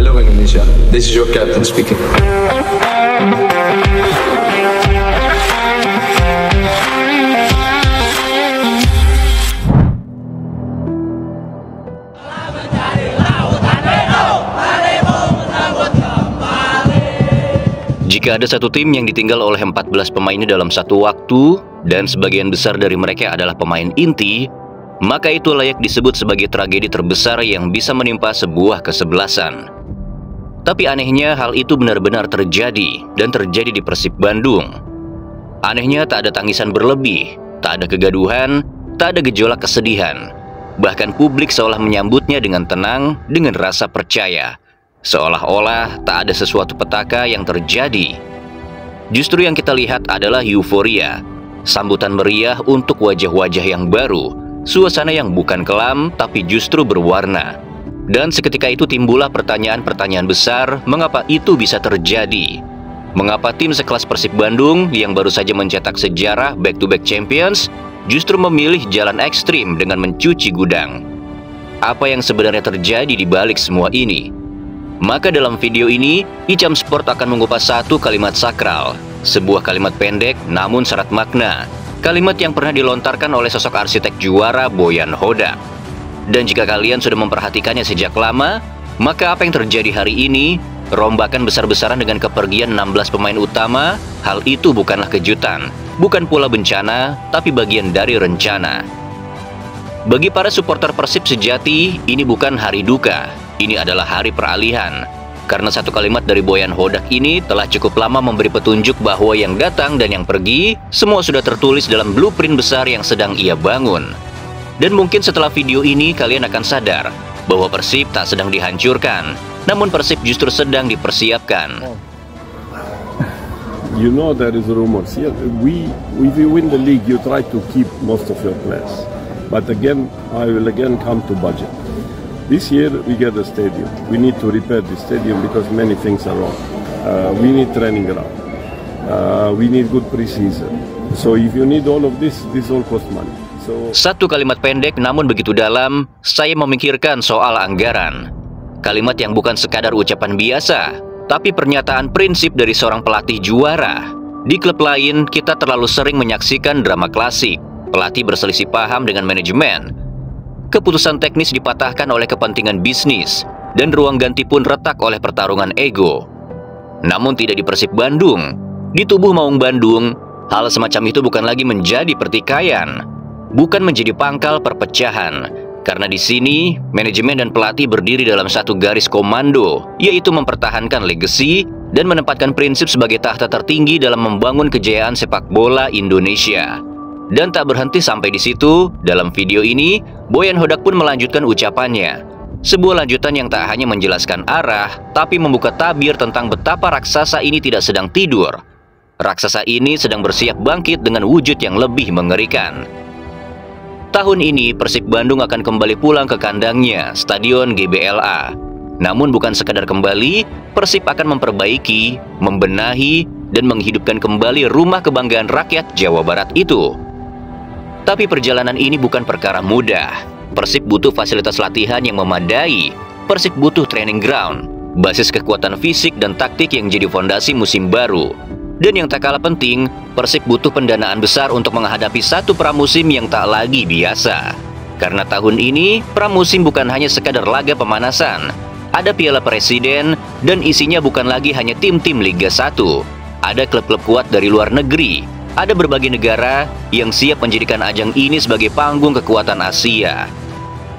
Hello Indonesia, this is your captain speaking. Jika ada satu tim yang ditinggal oleh 14 pemainnya dalam satu waktu, dan sebagian besar dari mereka adalah pemain inti, maka itu layak disebut sebagai tragedi terbesar yang bisa menimpa sebuah kesebelasan. Tapi anehnya hal itu benar-benar terjadi, dan terjadi di Persib Bandung. Anehnya tak ada tangisan berlebih, tak ada kegaduhan, tak ada gejolak kesedihan. Bahkan publik seolah menyambutnya dengan tenang, dengan rasa percaya. Seolah-olah tak ada sesuatu petaka yang terjadi. Justru yang kita lihat adalah euforia, sambutan meriah untuk wajah-wajah yang baru, suasana yang bukan kelam tapi justru berwarna. Dan seketika itu timbullah pertanyaan-pertanyaan besar, mengapa itu bisa terjadi? Mengapa tim sekelas Persib Bandung yang baru saja mencetak sejarah back-to-back champions justru memilih jalan ekstrim dengan mencuci gudang? Apa yang sebenarnya terjadi di balik semua ini? Maka dalam video ini, Icam Sport akan mengupas satu kalimat sakral, sebuah kalimat pendek namun syarat makna, kalimat yang pernah dilontarkan oleh sosok arsitek juara Boyan Hodak. Dan jika kalian sudah memperhatikannya sejak lama, maka apa yang terjadi hari ini, rombakan besar-besaran dengan kepergian 16 pemain utama, hal itu bukanlah kejutan, bukan pula bencana, tapi bagian dari rencana. Bagi para supporter Persib sejati, ini bukan hari duka. Ini adalah hari peralihan, karena satu kalimat dari Boyan Hodak ini telah cukup lama memberi petunjuk bahwa yang datang dan yang pergi, semua sudah tertulis dalam blueprint besar yang sedang ia bangun. Dan mungkin setelah video ini kalian akan sadar bahwa Persib tak sedang dihancurkan, namun Persib justru sedang dipersiapkan. You know there is rumors. Yeah, if you win the league, you try to keep most of your players. But again, I will again come to budget. This year we get a stadium. We need to repair the stadium because many things are wrong. We need training ground. We need good pre-season. So if you need all of this all cost money. Satu kalimat pendek namun begitu dalam, saya memikirkan soal anggaran. Kalimat yang bukan sekadar ucapan biasa, tapi pernyataan prinsip dari seorang pelatih juara. Di klub lain, kita terlalu sering menyaksikan drama klasik. Pelatih berselisih paham dengan manajemen. Keputusan teknis dipatahkan oleh kepentingan bisnis, dan ruang ganti pun retak oleh pertarungan ego. Namun tidak di Persib Bandung. Di tubuh Maung Bandung, hal semacam itu bukan lagi menjadi pertikaian, bukan menjadi pangkal perpecahan. Karena di sini, manajemen dan pelatih berdiri dalam satu garis komando, yaitu mempertahankan legasi dan menempatkan prinsip sebagai tahta tertinggi dalam membangun kejayaan sepak bola Indonesia. Dan tak berhenti sampai di situ, dalam video ini, Boyan Hodak pun melanjutkan ucapannya. Sebuah lanjutan yang tak hanya menjelaskan arah, tapi membuka tabir tentang betapa raksasa ini tidak sedang tidur. Raksasa ini sedang bersiap bangkit dengan wujud yang lebih mengerikan. Tahun ini, Persib Bandung akan kembali pulang ke kandangnya, Stadion GBLA. Namun bukan sekadar kembali, Persib akan memperbaiki, membenahi, dan menghidupkan kembali rumah kebanggaan rakyat Jawa Barat itu. Tapi perjalanan ini bukan perkara mudah. Persib butuh fasilitas latihan yang memadai. Persib butuh training ground, basis kekuatan fisik dan taktik yang jadi fondasi musim baru. Dan yang tak kalah penting, Persib butuh pendanaan besar untuk menghadapi satu pramusim yang tak lagi biasa. Karena tahun ini, pramusim bukan hanya sekadar laga pemanasan. Ada Piala Presiden, dan isinya bukan lagi hanya tim-tim Liga 1. Ada klub-klub kuat dari luar negeri. Ada berbagai negara yang siap menjadikan ajang ini sebagai panggung kekuatan Asia.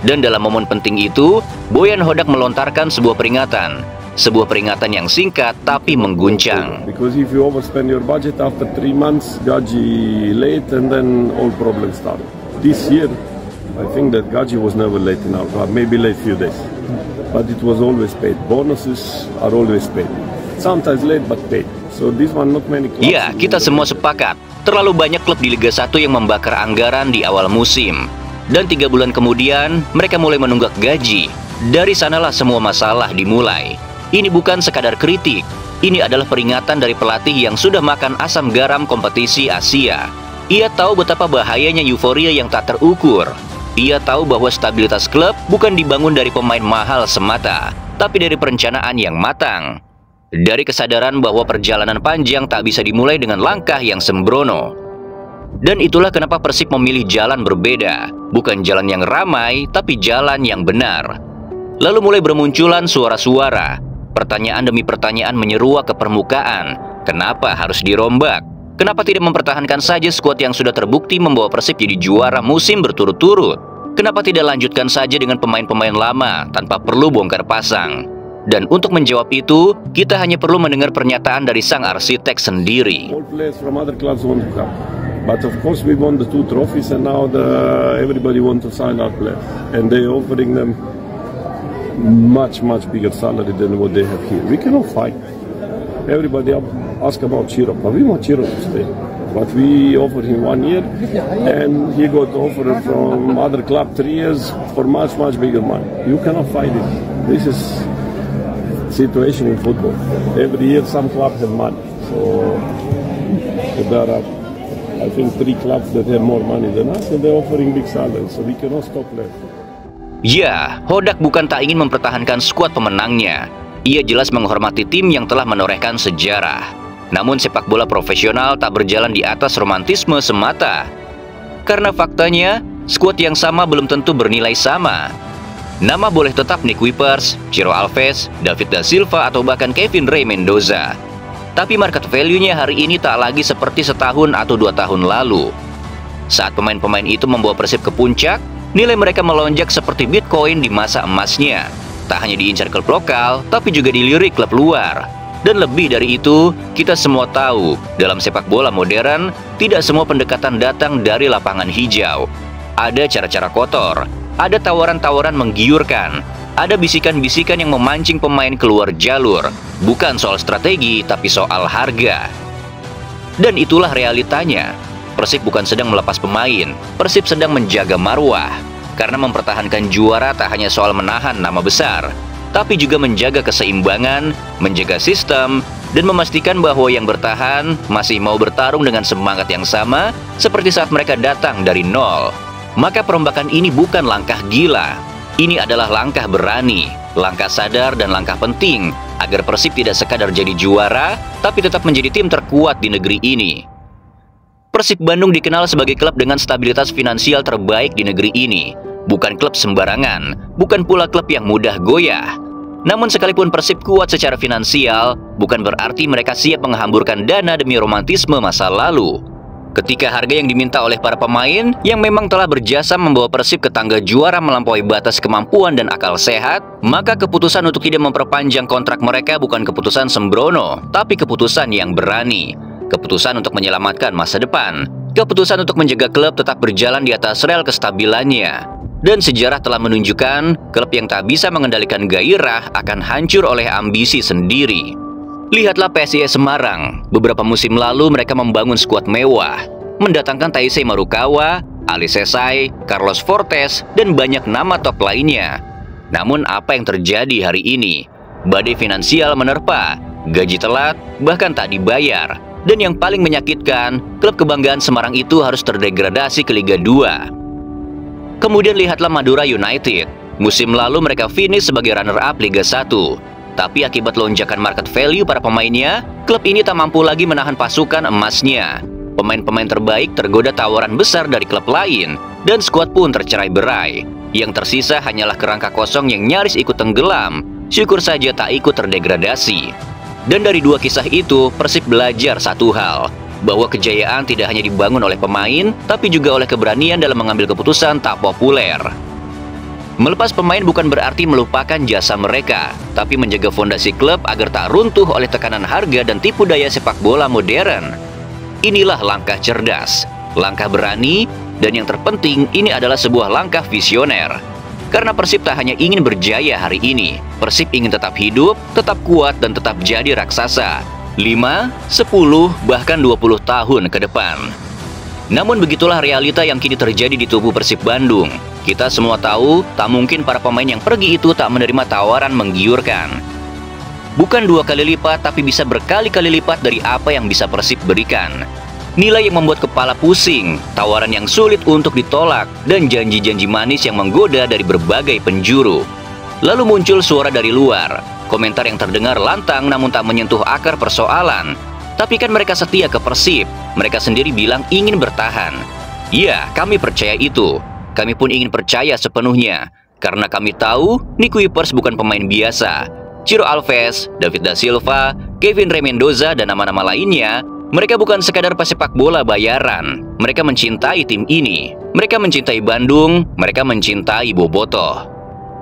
Dan dalam momen penting itu, Boyan Hodak melontarkan sebuah peringatan. Sebuah peringatan yang singkat tapi mengguncang. Because if you overspend your budget after 3 months, gaji late and then all problems start. This year, I think that gaji was never late in our club, maybe late few days. But it was always paid. Bonuses are always paid. Sometimes late but paid. So this one not many clubs. Ya, kita semua sepakat. Terlalu banyak klub di Liga 1 yang membakar anggaran di awal musim. Dan 3 bulan kemudian, mereka mulai menunggak gaji. Dari sanalah semua masalah dimulai. Ini bukan sekadar kritik. Ini adalah peringatan dari pelatih yang sudah makan asam garam kompetisi Asia. Ia tahu betapa bahayanya euforia yang tak terukur. Ia tahu bahwa stabilitas klub bukan dibangun dari pemain mahal semata, tapi dari perencanaan yang matang. Dari kesadaran bahwa perjalanan panjang tak bisa dimulai dengan langkah yang sembrono. Dan itulah kenapa Persib memilih jalan berbeda, bukan jalan yang ramai, tapi jalan yang benar. Lalu mulai bermunculan suara-suara, pertanyaan demi pertanyaan menyeruak ke permukaan. Kenapa harus dirombak? Kenapa tidak mempertahankan saja skuad yang sudah terbukti membawa Persib jadi juara musim berturut-turut? Kenapa tidak lanjutkan saja dengan pemain-pemain lama tanpa perlu bongkar pasang? Dan untuk menjawab itu, kita hanya perlu mendengar pernyataan dari sang arsitek sendiri. All players from other clubs want to come. But of course we won the 2 trophies and now everybody want to sign our players. And they offering them much bigger salary than what they have here. We cannot fight. Everybody ask about Chiro, but we want Chiro to stay. But we offered him 1 year and he got offered from other club 3 years for much bigger money. You cannot fight it. This is situation in football. Every year some clubs have money. So there are, I think, 3 clubs that have more money than us and they're offering big salaries. So we cannot stop that. Ya, Hodak bukan tak ingin mempertahankan skuad pemenangnya. Ia jelas menghormati tim yang telah menorehkan sejarah. Namun sepak bola profesional tak berjalan di atas romantisme semata. Karena faktanya, skuad yang sama belum tentu bernilai sama. Nama boleh tetap Nick Wipers, Ciro Alves, David da Silva, atau bahkan Kevin Ray Mendoza. Tapi market value-nya hari ini tak lagi seperti setahun atau 2 tahun lalu. Saat pemain-pemain itu membawa Persib ke puncak, nilai mereka melonjak seperti Bitcoin di masa emasnya. Tak hanya diincar klub lokal, tapi juga dilirik klub luar. Dan lebih dari itu, kita semua tahu, dalam sepak bola modern, tidak semua pendekatan datang dari lapangan hijau. Ada cara-cara kotor, ada tawaran-tawaran menggiurkan, ada bisikan-bisikan yang memancing pemain keluar jalur. Bukan soal strategi, tapi soal harga. Dan itulah realitanya. Persib bukan sedang melepas pemain, Persib sedang menjaga marwah. Karena mempertahankan juara tak hanya soal menahan nama besar, tapi juga menjaga keseimbangan, menjaga sistem, dan memastikan bahwa yang bertahan masih mau bertarung dengan semangat yang sama seperti saat mereka datang dari nol. Maka perombakan ini bukan langkah gila. Ini adalah langkah berani, langkah sadar dan langkah penting agar Persib tidak sekadar jadi juara, tapi tetap menjadi tim terkuat di negeri ini. Persib Bandung dikenal sebagai klub dengan stabilitas finansial terbaik di negeri ini. Bukan klub sembarangan, bukan pula klub yang mudah goyah. Namun sekalipun Persib kuat secara finansial, bukan berarti mereka siap menghamburkan dana demi romantisme masa lalu. Ketika harga yang diminta oleh para pemain yang memang telah berjasa membawa Persib ke tangga juara melampaui batas kemampuan dan akal sehat, maka keputusan untuk tidak memperpanjang kontrak mereka bukan keputusan sembrono, tapi keputusan yang berani. Keputusan untuk menyelamatkan masa depan. Keputusan untuk menjaga klub tetap berjalan di atas rel kestabilannya. Dan sejarah telah menunjukkan, klub yang tak bisa mengendalikan gairah akan hancur oleh ambisi sendiri. Lihatlah PSIS Semarang. Beberapa musim lalu mereka membangun skuad mewah, mendatangkan Taisei Marukawa, Ali Sesai, Carlos Fortes, dan banyak nama top lainnya. Namun apa yang terjadi hari ini? Badai finansial menerpa, gaji telat, bahkan tak dibayar. Dan yang paling menyakitkan, klub kebanggaan Semarang itu harus terdegradasi ke Liga 2. Kemudian lihatlah Madura United. Musim lalu mereka finish sebagai runner-up Liga 1. Tapi akibat lonjakan market value para pemainnya, klub ini tak mampu lagi menahan pasukan emasnya. Pemain-pemain terbaik tergoda tawaran besar dari klub lain, dan skuad pun tercerai-berai. Yang tersisa hanyalah kerangka kosong yang nyaris ikut tenggelam. Syukur saja tak ikut terdegradasi. Dan dari 2 kisah itu, Persib belajar satu hal, bahwa kejayaan tidak hanya dibangun oleh pemain, tapi juga oleh keberanian dalam mengambil keputusan tak populer. Melepas pemain bukan berarti melupakan jasa mereka, tapi menjaga fondasi klub agar tak runtuh oleh tekanan harga dan tipu daya sepak bola modern. Inilah langkah cerdas, langkah berani, dan yang terpenting ini adalah sebuah langkah visioner. Karena Persib tak hanya ingin berjaya hari ini, Persib ingin tetap hidup, tetap kuat, dan tetap jadi raksasa. 5, 10, bahkan 20 tahun ke depan. Namun begitulah realita yang kini terjadi di tubuh Persib Bandung. Kita semua tahu, tak mungkin para pemain yang pergi itu tak menerima tawaran menggiurkan. Bukan 2 kali lipat, tapi bisa berkali-kali lipat dari apa yang bisa Persib berikan. Nilai yang membuat kepala pusing, tawaran yang sulit untuk ditolak, dan janji-janji manis yang menggoda dari berbagai penjuru. Lalu muncul suara dari luar. Komentar yang terdengar lantang namun tak menyentuh akar persoalan. Tapi kan mereka setia ke Persib. Mereka sendiri bilang ingin bertahan. Ya, kami percaya itu. Kami pun ingin percaya sepenuhnya. Karena kami tahu Nick Kuipers bukan pemain biasa. Ciro Alves, David da Silva, Kevin Rey Mendoza, dan nama-nama lainnya, mereka bukan sekadar pesepak bola bayaran. Mereka mencintai tim ini. Mereka mencintai Bandung, mereka mencintai Bobotoh.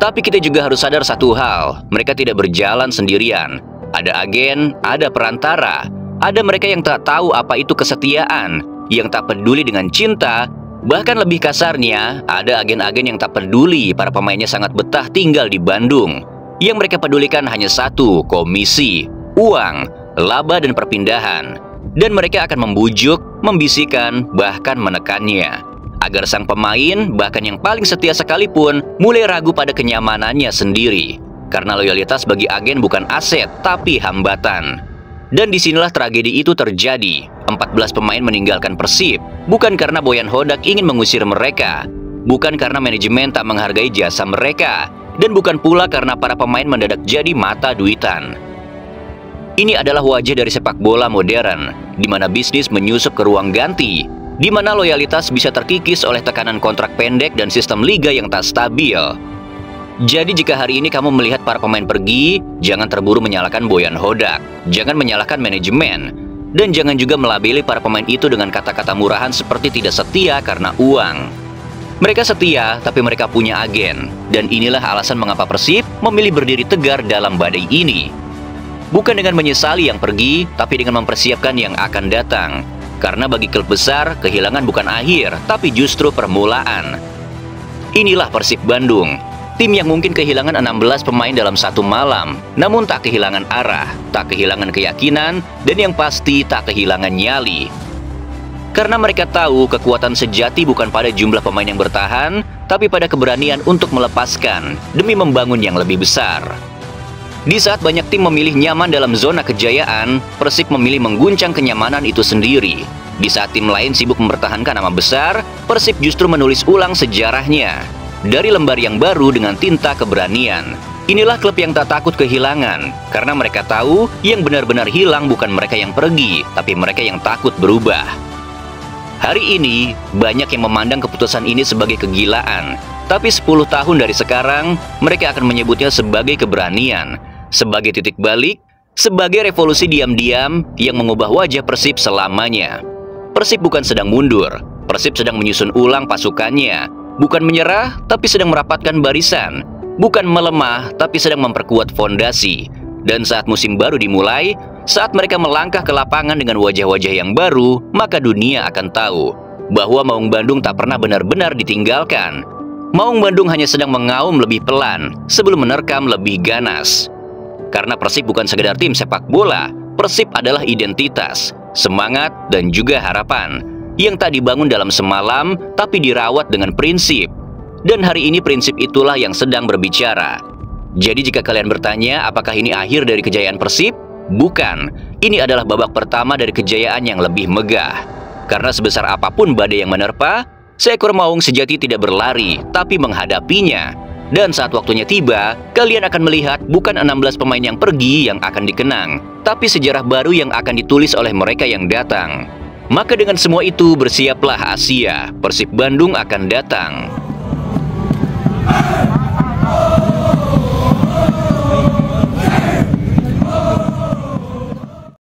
Tapi kita juga harus sadar satu hal, mereka tidak berjalan sendirian. Ada agen, ada perantara, ada mereka yang tak tahu apa itu kesetiaan, yang tak peduli dengan cinta. Bahkan lebih kasarnya, ada agen-agen yang tak peduli para pemainnya sangat betah tinggal di Bandung. Yang mereka pedulikan hanya satu, komisi, uang, laba dan perpindahan. Dan mereka akan membujuk, membisikkan, bahkan menekannya. Agar sang pemain, bahkan yang paling setia sekalipun, mulai ragu pada kenyamanannya sendiri. Karena loyalitas bagi agen bukan aset, tapi hambatan. Dan disinilah tragedi itu terjadi. 14 pemain meninggalkan Persib, bukan karena Boyan Hodak ingin mengusir mereka, bukan karena manajemen tak menghargai jasa mereka, dan bukan pula karena para pemain mendadak jadi mata duitan. Ini adalah wajah dari sepak bola modern, di mana bisnis menyusup ke ruang ganti, di mana loyalitas bisa terkikis oleh tekanan kontrak pendek dan sistem liga yang tak stabil. Jadi jika hari ini kamu melihat para pemain pergi, jangan terburu menyalahkan Boyan Hodak, jangan menyalahkan manajemen, dan jangan juga melabeli para pemain itu dengan kata-kata murahan seperti tidak setia karena uang. Mereka setia, tapi mereka punya agen, dan inilah alasan mengapa Persib memilih berdiri tegar dalam badai ini. Bukan dengan menyesali yang pergi, tapi dengan mempersiapkan yang akan datang. Karena bagi klub besar, kehilangan bukan akhir, tapi justru permulaan. Inilah Persib Bandung. Tim yang mungkin kehilangan 16 pemain dalam satu malam, namun tak kehilangan arah, tak kehilangan keyakinan, dan yang pasti tak kehilangan nyali. Karena mereka tahu kekuatan sejati bukan pada jumlah pemain yang bertahan, tapi pada keberanian untuk melepaskan, demi membangun yang lebih besar. Di saat banyak tim memilih nyaman dalam zona kejayaan, Persib memilih mengguncang kenyamanan itu sendiri. Di saat tim lain sibuk mempertahankan nama besar, Persib justru menulis ulang sejarahnya. Dari lembar yang baru dengan tinta keberanian. Inilah klub yang tak takut kehilangan, karena mereka tahu yang benar-benar hilang bukan mereka yang pergi, tapi mereka yang takut berubah. Hari ini, banyak yang memandang keputusan ini sebagai kegilaan, tapi 10 tahun dari sekarang, mereka akan menyebutnya sebagai keberanian, sebagai titik balik, sebagai revolusi diam-diam yang mengubah wajah Persib selamanya. Persib bukan sedang mundur, Persib sedang menyusun ulang pasukannya. Bukan menyerah, tapi sedang merapatkan barisan. Bukan melemah, tapi sedang memperkuat fondasi. Dan saat musim baru dimulai, saat mereka melangkah ke lapangan dengan wajah-wajah yang baru, maka dunia akan tahu bahwa Maung Bandung tak pernah benar-benar ditinggalkan. Maung Bandung hanya sedang mengaum lebih pelan sebelum menerkam lebih ganas. Karena Persib bukan sekedar tim sepak bola, Persib adalah identitas, semangat, dan juga harapan. Yang tak dibangun dalam semalam, tapi dirawat dengan prinsip. Dan hari ini prinsip itulah yang sedang berbicara. Jadi jika kalian bertanya apakah ini akhir dari kejayaan Persib? Bukan. Ini adalah babak pertama dari kejayaan yang lebih megah. Karena sebesar apapun badai yang menerpa, seekor maung sejati tidak berlari, tapi menghadapinya. Dan saat waktunya tiba, kalian akan melihat bukan 16 pemain yang pergi yang akan dikenang, tapi sejarah baru yang akan ditulis oleh mereka yang datang. Maka dengan semua itu bersiaplah Asia, Persib Bandung akan datang.